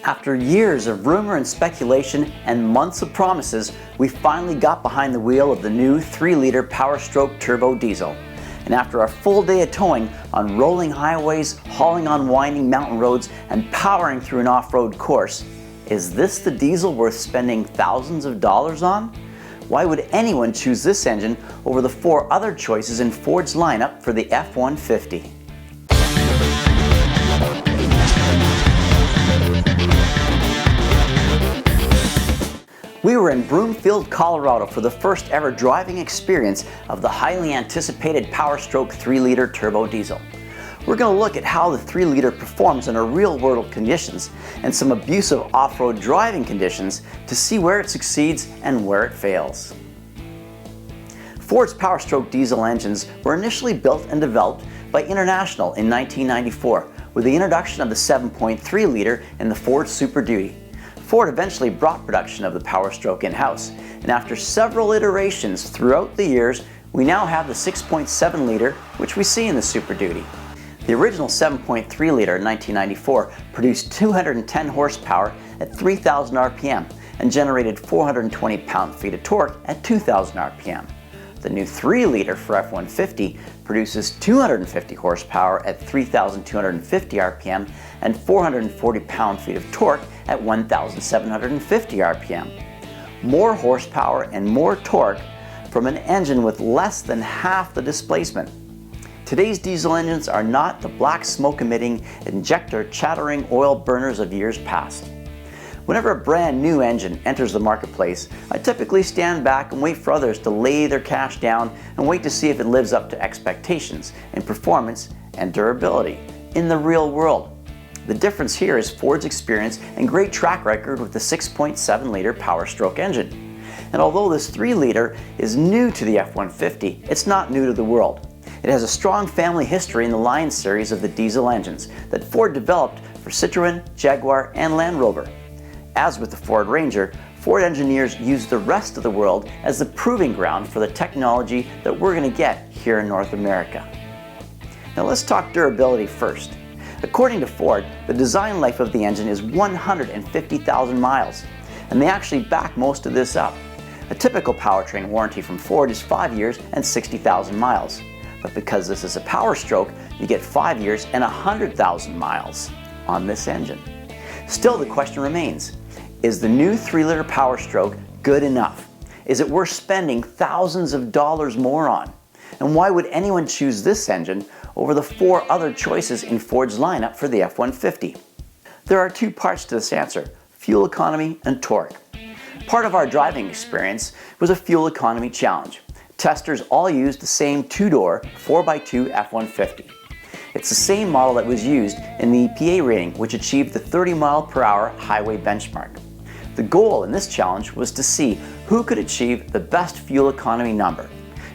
After years of rumor and speculation and months of promises, we finally got behind the wheel of the new 3-liter Power Stroke turbo diesel. And after a full day of towing on rolling highways, hauling on winding mountain roads, and powering through an off-road course, is this the diesel worth spending thousands of dollars on? Why would anyone choose this engine over the 4 other choices in Ford's lineup for the F-150? We were in Broomfield, Colorado for the first ever driving experience of the highly anticipated Power Stroke 3-liter turbo diesel. We're going to look at how the 3-liter performs under real-world conditions and some abusive off-road driving conditions to see where it succeeds and where it fails. Ford's Power Stroke diesel engines were initially built and developed by International in 1994 with the introduction of the 7.3-liter in the Ford Super Duty. Ford eventually brought production of the Power Stroke in-house, and after several iterations throughout the years, we now have the 6.7-liter, which we see in the Super Duty. The original 7.3-liter in 1994 produced 210 horsepower at 3,000 RPM and generated 420 pound-feet of torque at 2,000 RPM. The new 3-liter for F-150 produces 250 horsepower at 3,250 RPM and 440 pound-feet of torque at 1,750 RPM. More horsepower and more torque from an engine with less than half the displacement. Today's diesel engines are not the black smoke-emitting, injector-chattering oil burners of years past. Whenever a brand new engine enters the marketplace, I typically stand back and wait for others to lay their cash down and wait to see if it lives up to expectations in performance and durability in the real world. The difference here is Ford's experience and great track record with the 6.7-liter Power Stroke engine. And although this 3-liter is new to the F-150, it's not new to the world. It has a strong family history in the Lion series of the diesel engines that Ford developed for Citroën, Jaguar, and Land Rover. As with the Ford Ranger, Ford engineers used the rest of the world as the proving ground for the technology that we're going to get here in North America. Now let's talk durability first. According to Ford, the design life of the engine is 150,000 miles, and they actually back most of this up. A typical powertrain warranty from Ford is 5 years and 60,000 miles. But because this is a Power Stroke, you get 5 years and 100,000 miles on this engine. Still, the question remains, is the new 3-liter Power Stroke good enough? Is it worth spending thousands of dollars more on? And why would anyone choose this engine over the 4 other choices in Ford's lineup for the F-150? There are 2 parts to this answer: fuel economy and torque. Part of our driving experience was a fuel economy challenge. Testers all used the same 2-door 4x2 F-150. It's the same model that was used in the EPA rating, which achieved the 30-mile-per-hour highway benchmark. The goal in this challenge was to see who could achieve the best fuel economy number,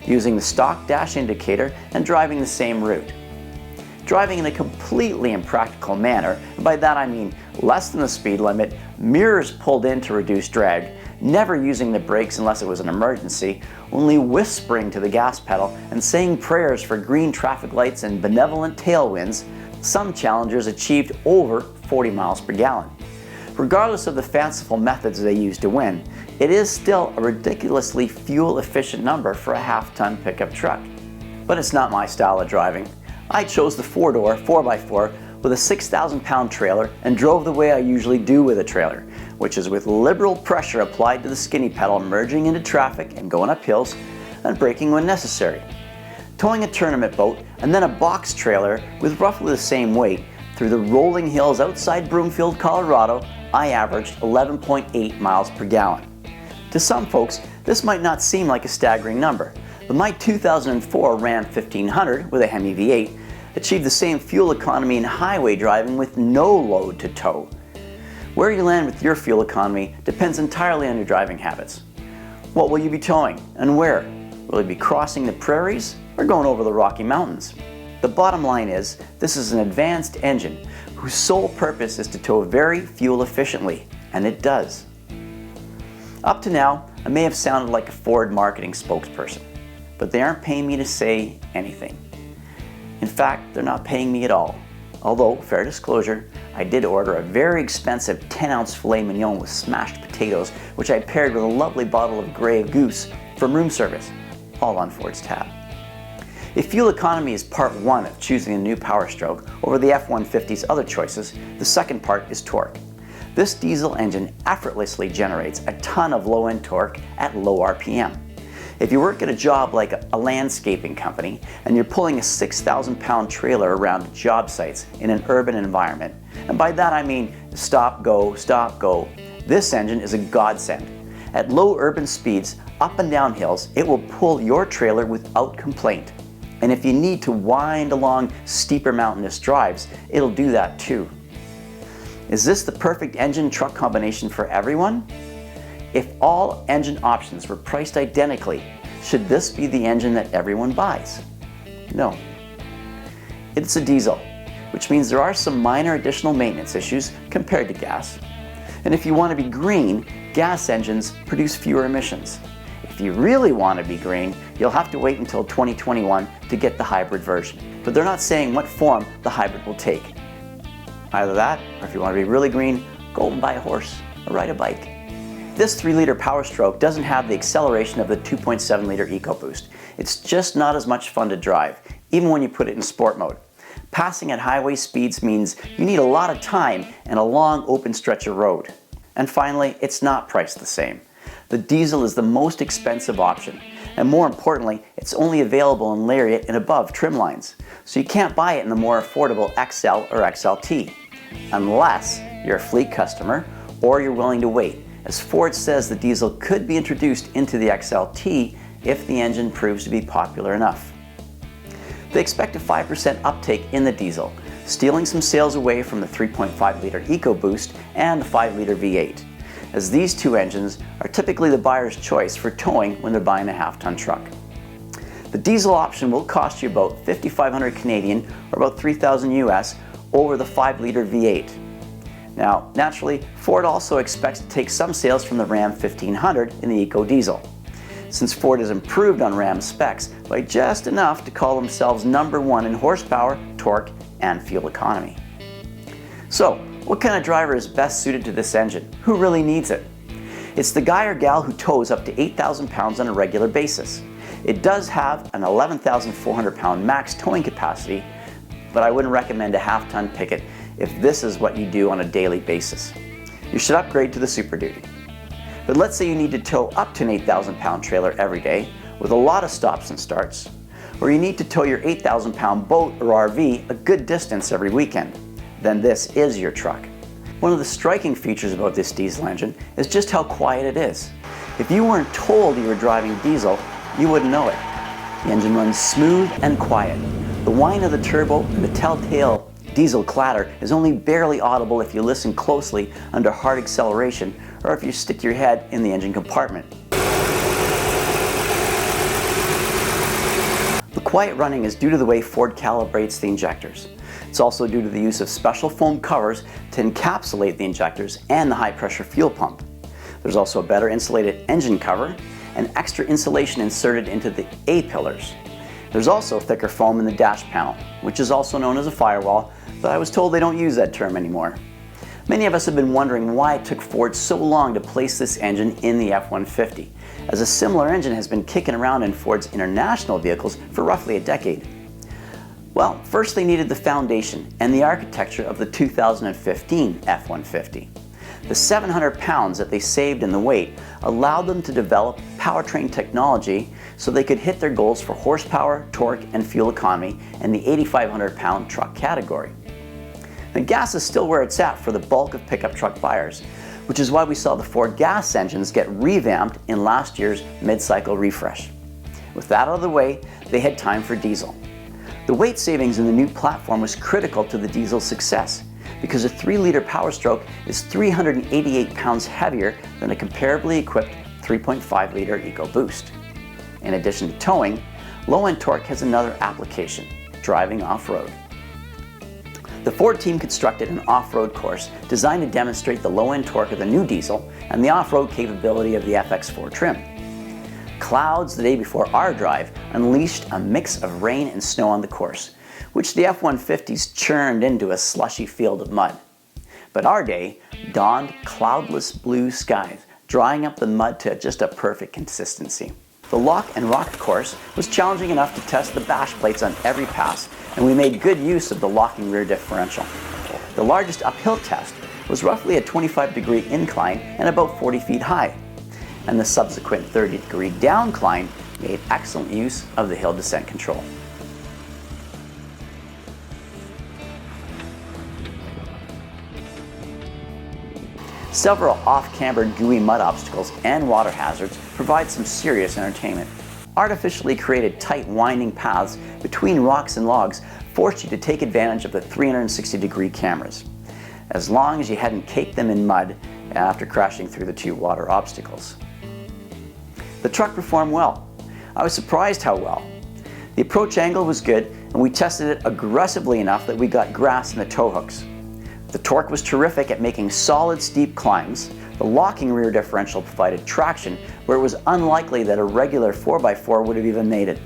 using the stock dash indicator and driving the same route. Driving in a completely impractical manner, and by that I mean less than the speed limit, mirrors pulled in to reduce drag, never using the brakes unless it was an emergency, only whispering to the gas pedal and saying prayers for green traffic lights and benevolent tailwinds, some challengers achieved over 40 miles per gallon. Regardless of the fanciful methods they used to win, it is still a ridiculously fuel-efficient number for a half-ton pickup truck. But it's not my style of driving. I chose the 4-door 4x4 with a 6,000-pound trailer and drove the way I usually do with a trailer, which is with liberal pressure applied to the skinny pedal, merging into traffic and going up hills, and braking when necessary. Towing a tournament boat and then a box trailer with roughly the same weight through the rolling hills outside Broomfield, Colorado, I averaged 11.8 miles per gallon. To some folks, this might not seem like a staggering number, but my 2004 Ram 1500 with a Hemi V8 achieved the same fuel economy in highway driving with no load to tow. Where you land with your fuel economy depends entirely on your driving habits. What will you be towing and where? Will you be crossing the prairies or going over the Rocky Mountains? The bottom line is, this is an advanced engine whose sole purpose is to tow very fuel efficiently, and it does. Up to now, I may have sounded like a Ford marketing spokesperson, but they aren't paying me to say anything. In fact, they're not paying me at all. Although, fair disclosure, I did order a very expensive 10-ounce filet mignon with smashed potatoes, which I paired with a lovely bottle of Grey Goose from room service, all on Ford's tab. If fuel economy is part one of choosing a new Power Stroke over the F150's other choices, the second part is torque. This diesel engine effortlessly generates a ton of low-end torque at low RPM. If you work at a job like a landscaping company and you're pulling a 6,000-pound trailer around job sites in an urban environment, and by that I mean stop, go, this engine is a godsend. At low urban speeds, up and down hills, it will pull your trailer without complaint. And if you need to wind along steeper mountainous drives, it'll do that too. Is this the perfect engine-truck combination for everyone? If all engine options were priced identically, should this be the engine that everyone buys? No. It's a diesel, which means there are some minor additional maintenance issues compared to gas. And if you want to be green, gas engines produce fewer emissions. If you really want to be green, you'll have to wait until 2021 to get the hybrid version. But they're not saying what form the hybrid will take. Either that, or if you want to be really green, go and buy a horse or ride a bike. This 3-liter Power Stroke doesn't have the acceleration of the 2.7-liter EcoBoost. It's just not as much fun to drive, even when you put it in sport mode. Passing at highway speeds means you need a lot of time and a long open stretch of road. And finally, it's not priced the same. The diesel is the most expensive option, and more importantly, it's only available in Lariat and above trim lines, so you can't buy it in the more affordable XL or XLT, unless you're a fleet customer or you're willing to wait, as Ford says the diesel could be introduced into the XLT if the engine proves to be popular enough. They expect a 5% uptake in the diesel, stealing some sales away from the 3.5-liter EcoBoost and the 5-liter V8, as these two engines are typically the buyer's choice for towing when they're buying a half-ton truck. The diesel option will cost you about $5,500 Canadian or about $3,000 US over the 5-liter V8. Now, naturally, Ford also expects to take some sales from the Ram 1500 in the EcoDiesel, since Ford has improved on Ram specs by just enough to call themselves #1 in horsepower, torque, and fuel economy. So, what kind of driver is best suited to this engine? Who really needs it? It's the guy or gal who tows up to 8,000 pounds on a regular basis. It does have an 11,400 pound max towing capacity, but I wouldn't recommend a half-ton Pickett if this is what you do on a daily basis. You should upgrade to the Super Duty. But let's say you need to tow up to an 8,000 pound trailer every day with a lot of stops and starts, or you need to tow your 8,000 pound boat or RV a good distance every weekend. Then this is your truck. One of the striking features about this diesel engine is just how quiet it is. If you weren't told you were driving diesel, you wouldn't know it. The engine runs smooth and quiet. The whine of the turbo and the telltale diesel clatter is only barely audible if you listen closely under hard acceleration or if you stick your head in the engine compartment. The quiet running is due to the way Ford calibrates the injectors. It's also due to the use of special foam covers to encapsulate the injectors and the high-pressure fuel pump. There's also a better insulated engine cover and extra insulation inserted into the A-pillars. There's also thicker foam in the dash panel, which is also known as a firewall, but I was told they don't use that term anymore. Many of us have been wondering why it took Ford so long to place this engine in the F-150, as a similar engine has been kicking around in Ford's international vehicles for roughly a decade. Well, first they needed the foundation and the architecture of the 2015 F-150. The 700 pounds that they saved in the weight allowed them to develop powertrain technology so they could hit their goals for horsepower, torque, and fuel economy in the 8,500 pound truck category. The gas is still where it's at for the bulk of pickup truck buyers, which is why we saw the Ford gas engines get revamped in last year's mid-cycle refresh. With that out of the way, they had time for diesel. The weight savings in the new platform was critical to the diesel's success because a 3-liter Power Stroke is 388 pounds heavier than a comparably equipped 3.5-liter EcoBoost. In addition to towing, low-end torque has another application, driving off-road. The Ford team constructed an off-road course designed to demonstrate the low-end torque of the new diesel and the off-road capability of the FX4 trim. Clouds the day before our drive unleashed a mix of rain and snow on the course, which the F-150s churned into a slushy field of mud. But our day dawned cloudless blue skies, drying up the mud to just a perfect consistency. The lock and rock course was challenging enough to test the bash plates on every pass, and we made good use of the locking rear differential. The largest uphill test was roughly a 25-degree incline and about 40 feet high, and the subsequent 30-degree downcline made excellent use of the hill descent control. Several off-camber gooey mud obstacles and water hazards provide some serious entertainment. Artificially created tight winding paths between rocks and logs forced you to take advantage of the 360-degree cameras, as long as you hadn't caked them in mud after crashing through the two water obstacles. The truck performed well. I was surprised how well. The approach angle was good, and we tested it aggressively enough that we got grass in the tow hooks. The torque was terrific at making solid steep climbs. The locking rear differential provided traction where it was unlikely that a regular 4x4 would have even made it.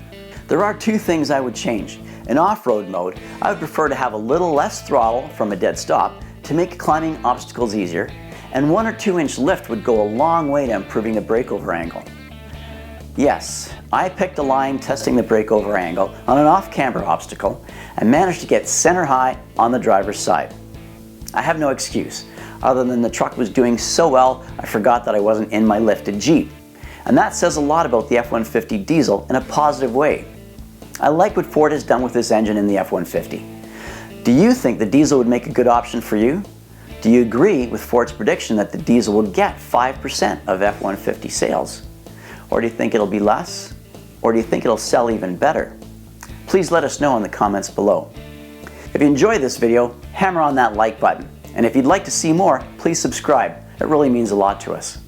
There are two things I would change. In off-road mode, I would prefer to have a little less throttle from a dead stop to make climbing obstacles easier, and 1 or 2 inch lift would go a long way to improving the breakover angle. Yes, I picked a line testing the breakover angle on an off-camber obstacle and managed to get center high on the driver's side. I have no excuse, other than the truck was doing so well I forgot that I wasn't in my lifted Jeep. And that says a lot about the F-150 diesel in a positive way. I like what Ford has done with this engine in the F-150. Do you think the diesel would make a good option for you? Do you agree with Ford's prediction that the diesel will get 5% of F-150 sales? Or do you think it'll be less? Or do you think it'll sell even better? Please let us know in the comments below. If you enjoyed this video, hammer on that like button. And if you'd like to see more, please subscribe. It really means a lot to us.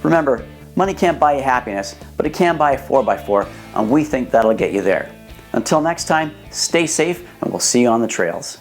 Remember, money can't buy you happiness, but it can buy a 4x4, and we think that'll get you there. Until next time, stay safe, and we'll see you on the trails.